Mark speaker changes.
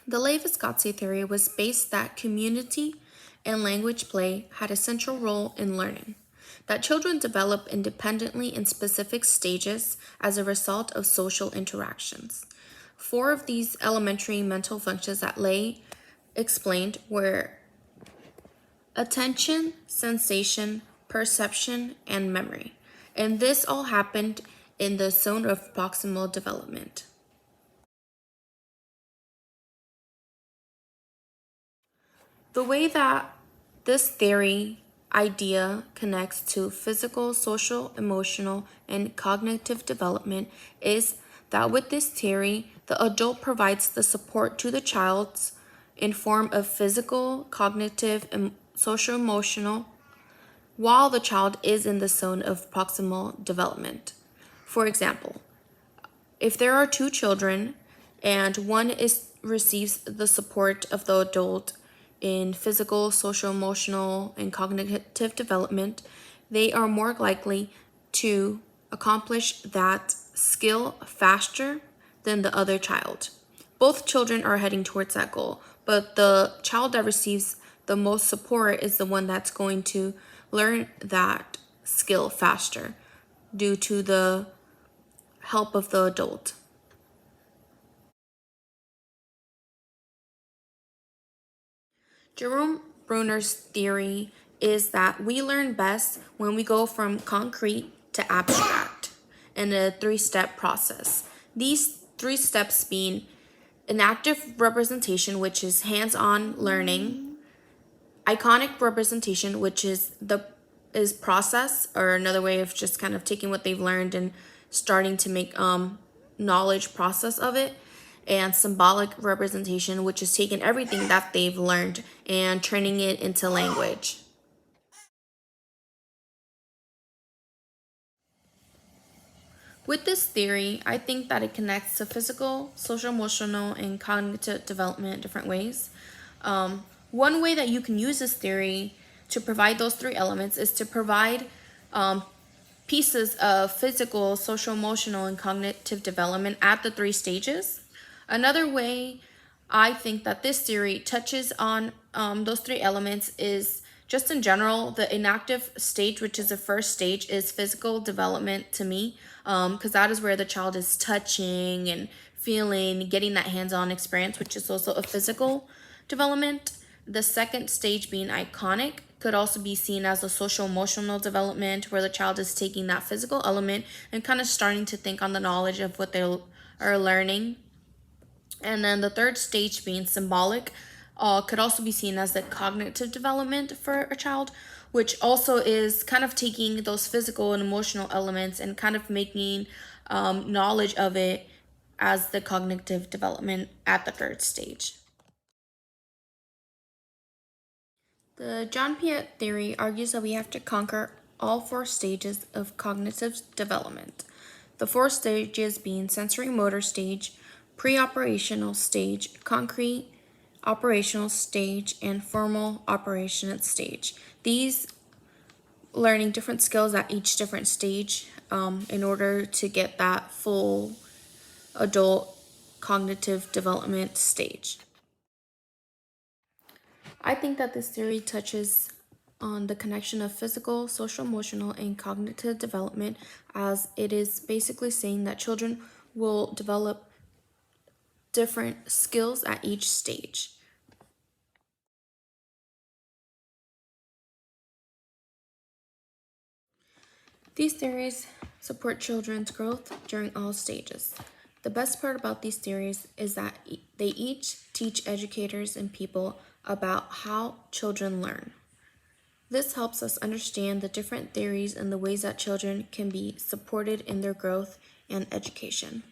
Speaker 1: The Levi-Visconti theory was based that community and language play had a central role in learning, that children develop independently in specific stages as a result of social interactions. Four of these elementary mental functions that Ley explained were attention, sensation, perception, and memory. And this all happened in the zone of proximal development. The way that this theory idea connects to physical, social, emotional, and cognitive development is that with this theory, the adult provides the support to the child's in form of physical, cognitive, and social emotional, while the child is in the zone of proximal development. For example, if there are two children and one receives the support of the adult in physical, social, emotional, and cognitive development, they are more likely to accomplish that skill faster than the other child. Both children are heading towards that goal, but the child that receives the most support is the one that's going to learn that skill faster due to the help of the adult. Jerome Bruner's theory is that we learn best when we go from concrete to abstract in a three-step process. These three steps being an active representation, which is hands-on learning, iconic representation, which is process, or another way of just kind of taking what they've learned and starting to make knowledge process of it, and symbolic representation, which is taking everything that they've learned and turning it into language. With this theory, I think that it connects to physical, social, emotional, and cognitive development in different ways. One way that you can use this theory to provide those three elements is to provide pieces of physical, social, emotional, and cognitive development at the three stages. Another way I think that this theory touches on those three elements is just in general, the inactive stage, which is the first stage, is physical development to me, because that is where the child is touching and feeling, getting that hands-on experience, which is also a physical development. The second stage being iconic could also be seen as a social emotional development, where the child is taking that physical element and kind of starting to think on the knowledge of what they are learning. And then the third stage being symbolic could also be seen as the cognitive development for a child, which also is kind of taking those physical and emotional elements and kind of making knowledge of it as the cognitive development at the third stage. The John Piaget theory argues that we have to conquer all four stages of cognitive development. The four stages being sensory motor stage, pre-operational stage, concrete operational stage, and formal operational stage. These learning different skills at each different stage in order to get that full adult cognitive development stage. I think that this theory touches on the connection of physical, social, emotional, and cognitive development, as it is basically saying that children will develop different skills at each stage. These theories support children's growth during all stages. The best part about these theories is that they each teach educators and people about how children learn. This helps us understand the different theories and the ways that children can be supported in their growth and education.